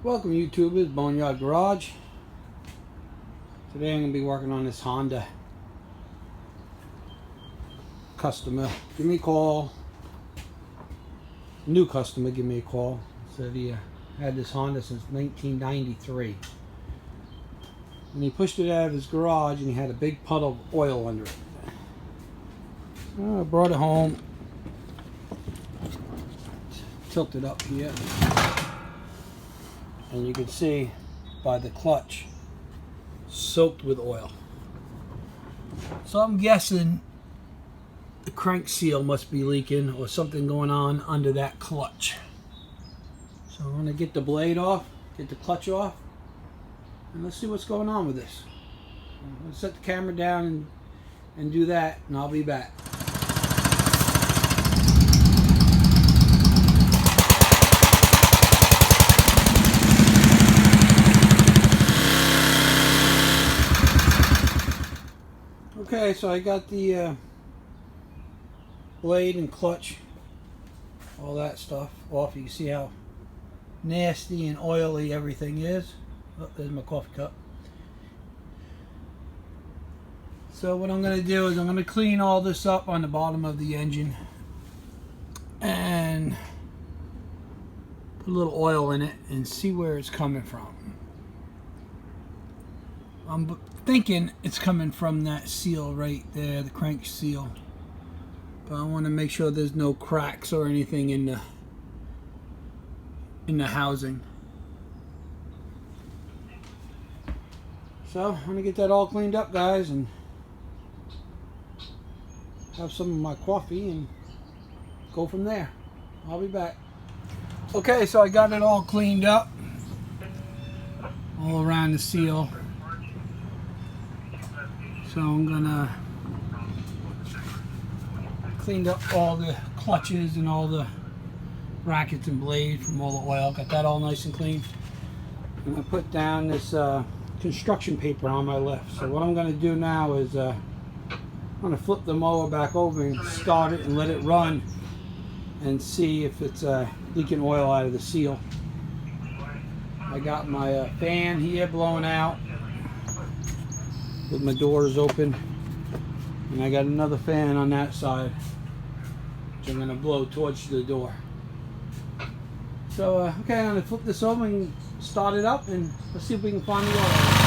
Welcome YouTubers, Boneyard Garage. Today I'm going to be working on this Honda. Customer, give me a call. New customer, give me a call. Said he had this Honda since 1993. And he pushed it out of his garage and he had a big puddle of oil under it. So I brought it home. Tilted up here. And you can see by the clutch soaked with oil. So I'm guessing the crank seal must be leaking or something going on under that clutch. So I'm going to get the blade off, get the clutch off, and let's see what's going on with this. I'm going to set the camera down and do that, and I'll be back. Okay, so I got the blade and clutch, all that stuff off. You can see how nasty and oily everything is. Oh, there's my coffee cup. So what I'm going to do is I'm going to clean all this up on the bottom of the engine and put a little oil in it and see where it's coming from. I'm thinking it's coming from that seal right there, the crank seal. But I want to make sure there's no cracks or anything in the housing. So I'm going to get that all cleaned up, guys, and have some of my coffee and go from there. I'll be back. Okay, so I got it all cleaned up all around the seal. So I'm gonna clean up all the clutches and all the brackets and blades from all the oil. Got that all nice and clean. I'm gonna put down this construction paper on my left. So what I'm gonna do now is I'm gonna flip the mower back over and start it and let it run and see if it's leaking oil out of the seal. I got my fan here blowing out with my doors open, and I got another fan on that side which I'm going to blow towards the door. So okay, I'm going to flip this over and start it up, and let's see if we can find the oil.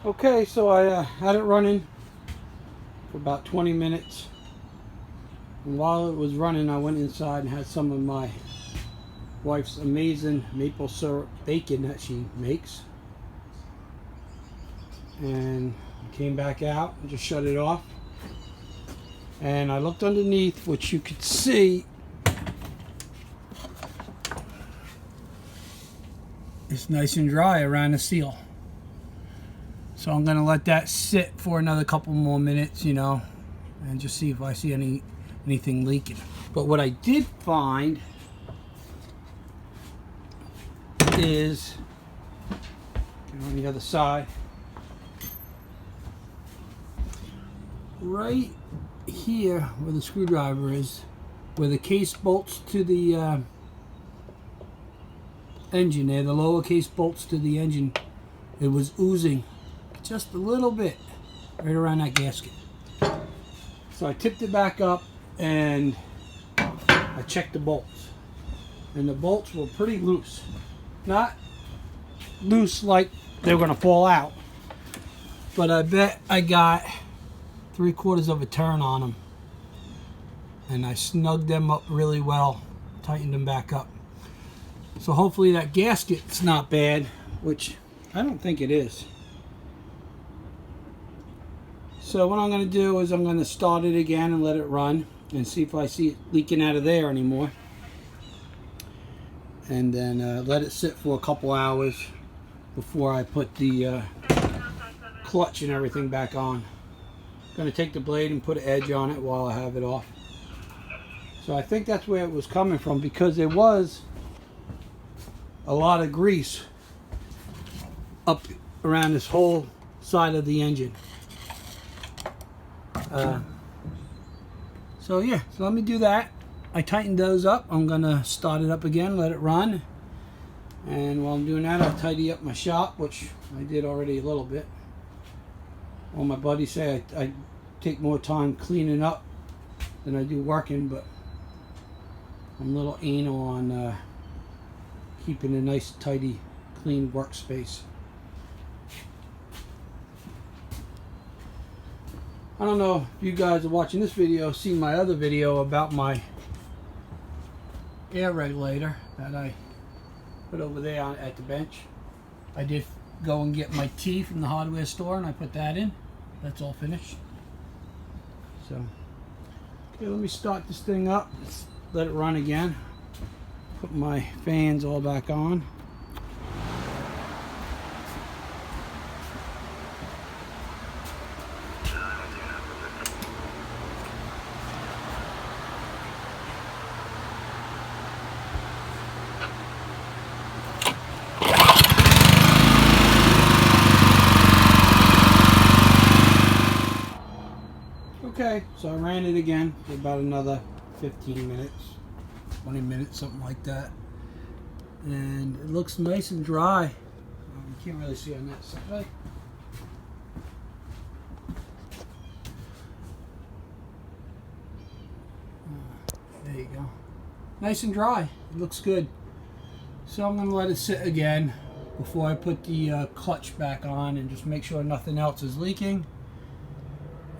Okay, so I had it running for about 20 minutes, and while it was running I went inside and had some of my wife's amazing maple syrup bacon that she makes, and came back out and just shut it off, and I looked underneath, which you could see it's nice and dry around the seal. So I'm going to let that sit for another couple more minutes, you know, and just see if I see anything leaking. But what I did find is, on the other side, right here where the screwdriver is, where the case bolts to the engine there, the lower case bolts to the engine, it was oozing just a little bit right around that gasket. So I tipped it back up and I checked the bolts, and the bolts were pretty loose. Not loose like they were going to fall out, but I bet I got 3/4 of a turn on them, and I snugged them up really well, tightened them back up. So hopefully that gasket's not bad, which I don't think it is. So what I'm going to do is I'm going to start it again and let it run and see if I see it leaking out of there anymore. And then let it sit for a couple hours before I put the clutch and everything back on. I'm going to take the blade and put an edge on it while I have it off. So I think that's where it was coming from, because there was a lot of grease up around this whole side of the engine. So yeah, so let me do that. I tightened those up. I'm gonna start it up again, let it run, and while I'm doing that, I'll tidy up my shop, which I did already a little bit. Well, my buddies say I take more time cleaning up than I do working, but I'm a little anal on keeping a nice, tidy, clean workspace. I don't know if you guys are watching this video, seen my other video about my air regulator that I put over there at the bench. I did go and get my tea from the hardware store and I put that in. That's all finished. So, okay, let me start this thing up. Let's let it run again. Put my fans all back on. Okay, so I ran it again for about another 15 minutes, 20 minutes, something like that. And it looks nice and dry. You can't really see on that side. There you go. Nice and dry. It looks good. So I'm going to let it sit again before I put the clutch back on and just make sure nothing else is leaking.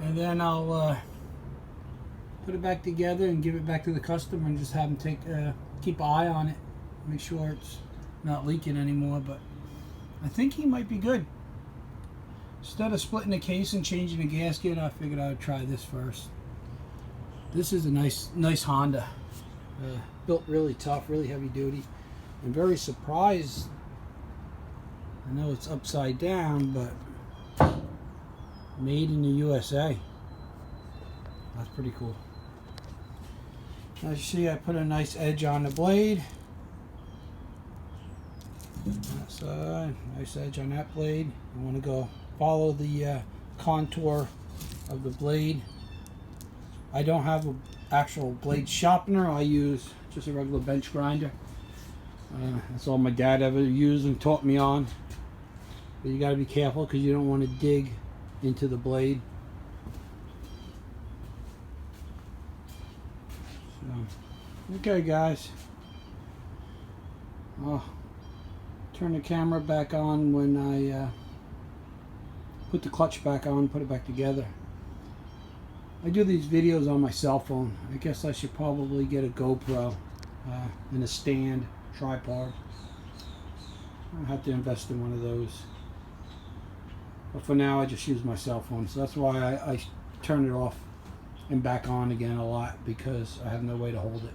And then I'll put it back together and give it back to the customer and just have them keep an eye on it, make sure it's not leaking anymore. But I think he might be good. Instead of splitting the case and changing the gasket, I figured I would try this first. This is a nice Honda, built really tough, really heavy duty. I'm very surprised. I know it's upside down, but made in the USA. That's pretty cool. As you see, I put a nice edge on the blade. That side, nice edge on that blade. You want to go follow the contour of the blade. I don't have an actual blade sharpener. I use just a regular bench grinder. That's all my dad ever used and taught me on. But you got to be careful because you don't want to dig into the blade. So, okay guys, I'll turn the camera back on when I put the clutch back on, put it back together. I do these videos on my cell phone. I guess I should probably get a GoPro and a stand, tripod. I'll have to invest in one of those. But for now, I just use my cell phone. So that's why I turn it off and back on again a lot, because I have no way to hold it.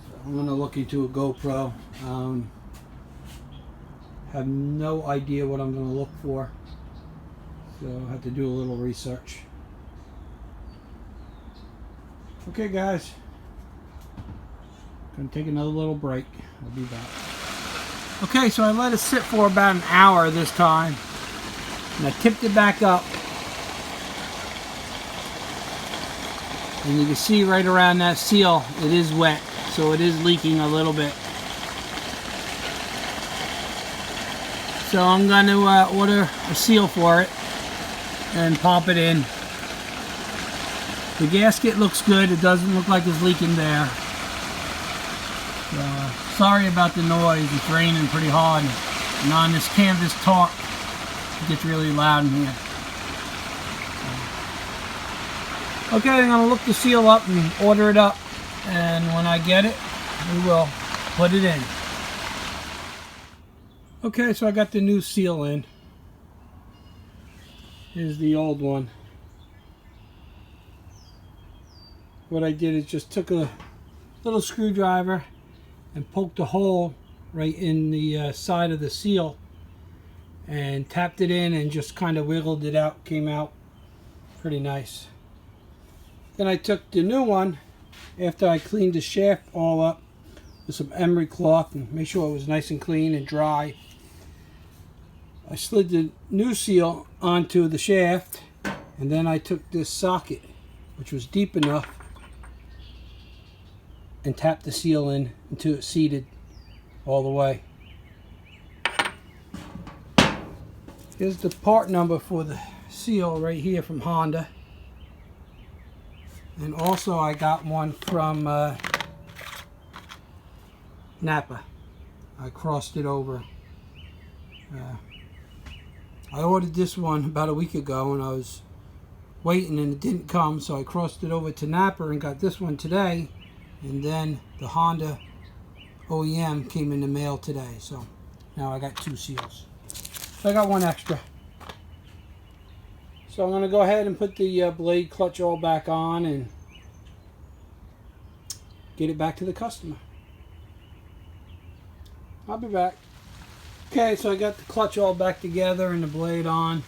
So I'm going to look into a GoPro. Have no idea what I'm going to look for. So I'll have to do a little research. Okay guys, going to take another little break. I'll be back. Okay, so I let it sit for about an hour this time, and I tipped it back up, and you can see right around that seal it is wet, so it is leaking a little bit. So I'm going to order a seal for it and pop it in. The gasket looks good. It doesn't look like it's leaking there. Sorry about the noise. It's raining pretty hard, and on this canvas top it gets really loud in here. Okay, I'm going to look the seal up and order it up, and when I get it, we will put it in. Okay, so I got the new seal in. Here's the old one. What I did is just took a little screwdriver and poked a hole right in the side of the seal and tapped it in and just kind of wiggled it out. Came out pretty nice. Then I took the new one, after I cleaned the shaft all up, with some emery cloth and make sure it was nice and clean and dry. I slid the new seal onto the shaft, and then I took this socket, which was deep enough, and tapped the seal in until it seated all the way. Here's the part number for the seal right here from Honda. And also I got one from Napa. I crossed it over. I ordered this one about a week ago and I was waiting and it didn't come, so I crossed it over to Napa and got this one today, and then the Honda OEM came in the mail today, so now I got 2 seals. So I got 1 extra. So I'm going to go ahead and put the blade clutch all back on and get it back to the customer. I'll be back. Okay, so I got the clutch all back together and the blade on.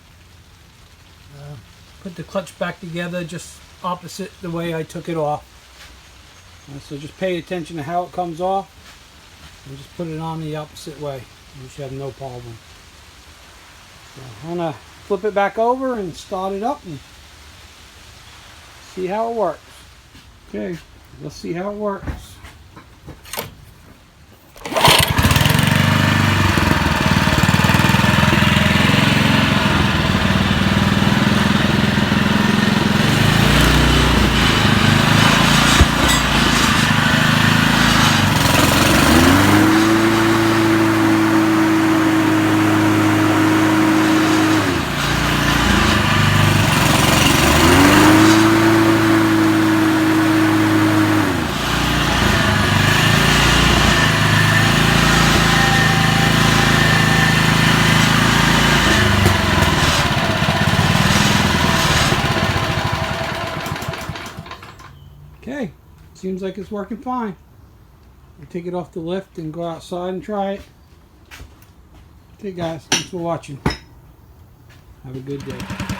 Put the clutch back together just opposite the way I took it off. So just pay attention to how it comes off and just put it on the opposite way. You should have no problem. So I'm going to flip it back over and start it up and see how it works. Okay, let's see how it works. Okay, seems like it's working fine. I'll take it off the lift and go outside and try it. Okay guys, thanks for watching. Have a good day.